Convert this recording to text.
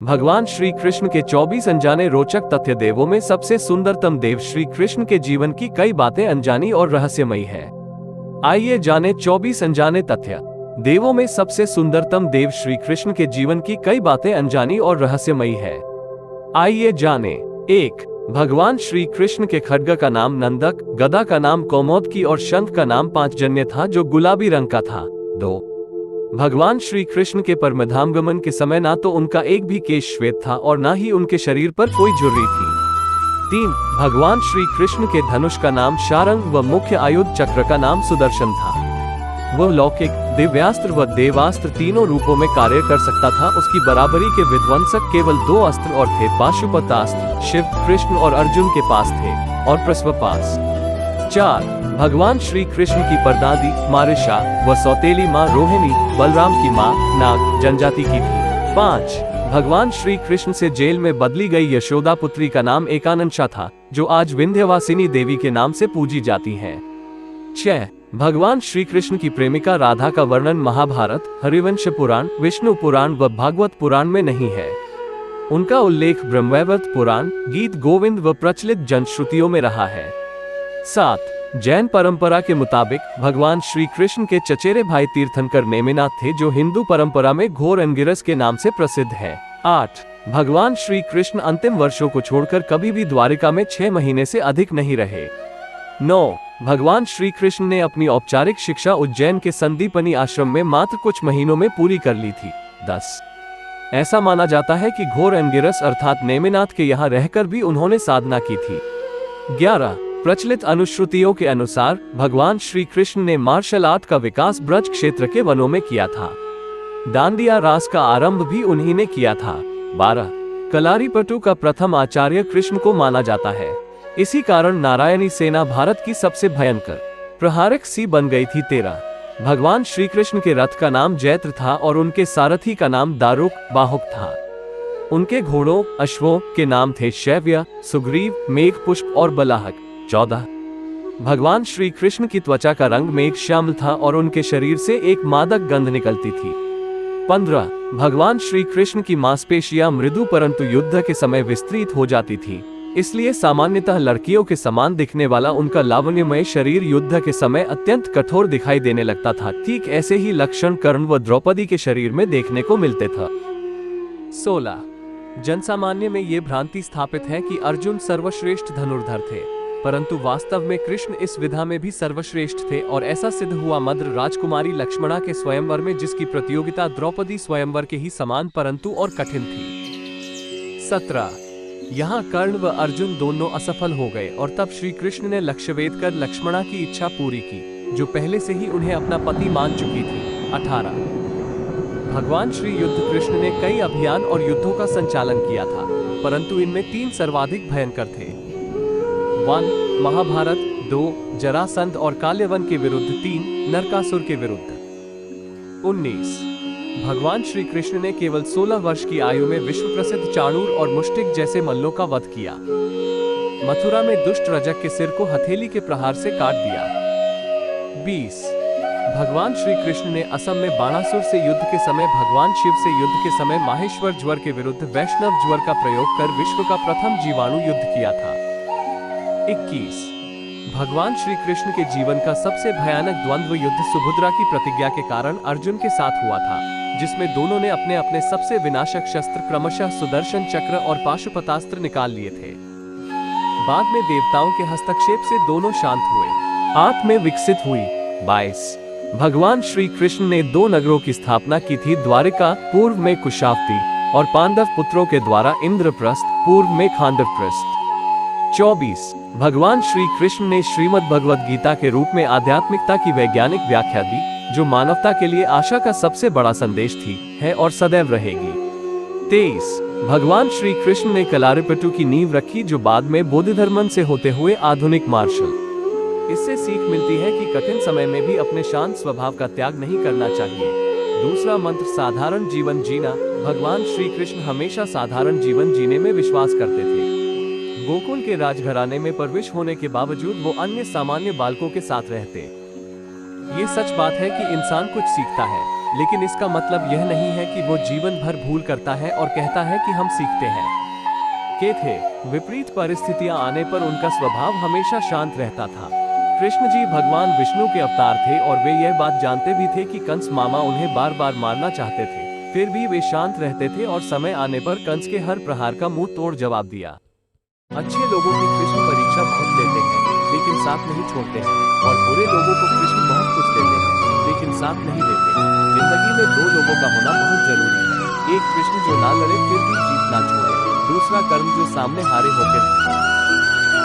भगवान श्री कृष्ण के 24 अनजाने रोचक तथ्य। देवों में सबसे सुंदरतम देव श्री कृष्ण के जीवन की कई बातें अनजानी और रहस्यमयी है। आइए जाने 24 अनजाने तथ्य। देवों में सबसे सुंदरतम देव श्री कृष्ण के जीवन की कई बातें अनजानी और रहस्यमयी है। आइए जाने। 1. भगवान श्री कृष्ण के खड्ग का नाम नंदक, गदा का नाम कौमोदकी और शंख का नाम पांचजन्य था जो गुलाबी रंग का था। 2. भगवान श्री कृष्ण के परमधामगमन के समय ना तो उनका एक भी केश श्वेत था और ना ही उनके शरीर पर कोई झुर्री थी। 3. भगवान श्री कृष्ण के धनुष का नाम शारंग व मुख्य आयुध चक्र का नाम सुदर्शन था। वह लौकिक, दिव्यास्त्र व देवास्त्र तीनों रूपों में कार्य कर सकता था। उसकी बराबरी के विध्वंसक केवल 2 अस्त्र और थे, पाशुपतास्त्र शिव, कृष्ण और अर्जुन के पास थे, और प्रस्वपास। 4. भगवान श्री कृष्ण की परदादी मारिशा व सौतेली माँ रोहिणी बलराम की माँ नाग जनजाति की थी। 5. भगवान श्री कृष्ण से जेल में बदली गई यशोदा पुत्री का नाम एकानंशा था, जो आज विंध्यवासिनी देवी के नाम से पूजी जाती हैं। 6. भगवान श्री कृष्ण की प्रेमिका राधा का वर्णन महाभारत, हरिवंश पुराण, विष्णु पुराण व भागवत पुराण में नहीं है। उनका उल्लेख ब्रह्मवैवर्त पुराण, गीत गोविंद व प्रचलित जनश्रुतियों में रहा है। 7. जैन परंपरा के मुताबिक भगवान श्री कृष्ण के चचेरे भाई तीर्थंकर नेमिनाथ थे, जो हिंदू परंपरा में घोर अंगिरस के नाम से प्रसिद्ध है। 8. भगवान श्री कृष्ण अंतिम वर्षों को छोड़कर कभी भी द्वारिका में 6 महीने से अधिक नहीं रहे। 9. भगवान श्री कृष्ण ने अपनी औपचारिक शिक्षा उज्जैन के संदीपनी आश्रम में मात्र कुछ महीनों में पूरी कर ली थी। 10. ऐसा माना जाता है कि घोर अंगिरस अर्थात नेमिनाथ के यहाँ रहकर भी उन्होंने साधना की थी। 11. प्रचलित अनुश्रुतियों के अनुसार भगवान श्री कृष्ण ने मार्शल आर्ट का विकास ब्रज क्षेत्र के वनों में किया था। डांडिया रास का आरंभ भी उन्हीं ने किया था। 12. कलारीपटु का प्रथम आचार्य कृष्ण को माना जाता है। इसी कारण नारायणी सेना भारत की सबसे भयंकर प्रहारक सी बन गई थी। 13. भगवान श्री कृष्ण के रथ का नाम जैत्र था और उनके सारथी का नाम दारुक बाहुक था। उनके घोड़ों अश्वों के नाम थे शैव्य, सुग्रीव, मेघपुष्प और बलाहक। 14. भगवान श्री कृष्ण की त्वचा का रंग मेघ श्यामल था और उनके शरीर से एक मादक गंध निकलती थी। 15. भगवान श्री कृष्ण की मांसपेशियां मृदु परंतु युद्ध के समय विस्तृत हो जाती थी, इसलिए सामान्यतः लड़कियों के समान दिखने वाला उनका लावण्यमय शरीर युद्ध के समय अत्यंत कठोर दिखाई देने लगता था। ठीक ऐसे ही लक्षण कर्ण व द्रौपदी के शरीर में देखने को मिलते थे। 16. जनसामान्य में ये भ्रांति स्थापित है कि अर्जुन सर्वश्रेष्ठ धनुर्धर थे, परंतु वास्तव में कृष्ण इस विधा में भी सर्वश्रेष्ठ थे और ऐसा सिद्ध हुआ मद्र राजकुमारी लक्ष्मणा के स्वयंवर में, जिसकी प्रतियोगिता द्रौपदी स्वयंवर के ही समान परंतु और कठिन थी। 17. यहाँ कर्ण व अर्जुन दोनों असफल हो गए और तब श्री कृष्ण ने लक्ष्यवेध कर लक्ष्मणा की इच्छा पूरी की, जो पहले से ही उन्हें अपना पति मान चुकी थी। 18. भगवान श्री युद्ध कृष्ण ने कई अभियान और युद्धों का संचालन किया था, परंतु इनमें 3 सर्वाधिक भयंकर थे। 1. महाभारत, 2. जरासंध और काल्यवन के विरुद्ध, 3. नरकासुर के विरुद्ध। 19. भगवान श्री कृष्ण ने केवल 16 वर्ष की आयु में विश्व प्रसिद्ध चाणूर और मुष्टिक जैसे मल्लों का वध किया। मथुरा में दुष्ट रजक के सिर को हथेली के प्रहार से काट दिया। 20. भगवान श्री कृष्ण ने असम में बाणासुर से युद्ध के समय भगवान शिव से युद्ध के समय माहेश्वर ज्वर के विरुद्ध वैष्णव ज्वर का प्रयोग कर विश्व का प्रथम जीवाणु युद्ध किया था। 21. भगवान श्री कृष्ण के जीवन का सबसे भयानक द्वंद्व युद्ध सुभद्रा की प्रतिज्ञा के कारण अर्जुन के साथ हुआ था, जिसमें दोनों ने अपने अपने सबसे विनाशक शस्त्र क्रमशः सुदर्शन चक्र और पाशुपतास्त्र निकाल लिए थे। बाद में देवताओं के हस्तक्षेप से दोनों शांत हुए। आत्म में विकसित हुई। 22. भगवान श्री कृष्ण ने 2 नगरों की स्थापना की थी, द्वारिका पूर्व में कुशावती और पांडव पुत्रों के द्वारा इंद्रप्रस्थ पूर्व में खांडवप्रस्थ। 24. भगवान श्री कृष्ण ने श्रीमद् भगवद गीता के रूप में आध्यात्मिकता की वैज्ञानिक व्याख्या दी, जो मानवता के लिए आशा का सबसे बड़ा संदेश थी, है और सदैव रहेगी। 23. भगवान श्री कृष्ण ने कलारीपटु की नींव रखी, जो बाद में बोधिधर्मन से होते हुए आधुनिक मार्शल। इससे सीख मिलती है कि कठिन समय में भी अपने शांत स्वभाव का त्याग नहीं करना चाहिए। दूसरा मंत्र साधारण जीवन जीना। भगवान श्री कृष्ण हमेशा साधारण जीवन जीने में विश्वास करते थे। गोकुल के राजघराने में परवरिश होने के बावजूद वो अन्य सामान्य बालकों के साथ रहते। ये सच बात है कि इंसान कुछ सीखता है, लेकिन इसका मतलब यह नहीं है कि वो जीवन भर भूल करता है और कहता है कि हम सीखते हैं। के थे विपरीत परिस्थितियां आने पर उनका स्वभाव हमेशा शांत रहता था। कृष्ण जी भगवान विष्णु के अवतार थे और वे यह बात जानते भी थे कि कंस मामा उन्हें बार बार मारना चाहते थे, फिर भी वे शांत रहते थे और समय आने पर कंस के हर प्रहार का मुंह तोड़ जवाब दिया। अच्छे लोगों की कृष्ण परीक्षा बहुत लेते हैं लेकिन साथ नहीं छोड़ते हैं, और बुरे लोगों को कृष्ण बहुत कुछ देते हैं लेकिन साथ नहीं देते। जिंदगी में दो लोगों का होना बहुत जरूरी है, एक कृष्ण जो ना लड़े फिर भी जीत ना छोड़े, दूसरा कर्म जो सामने हारे होकर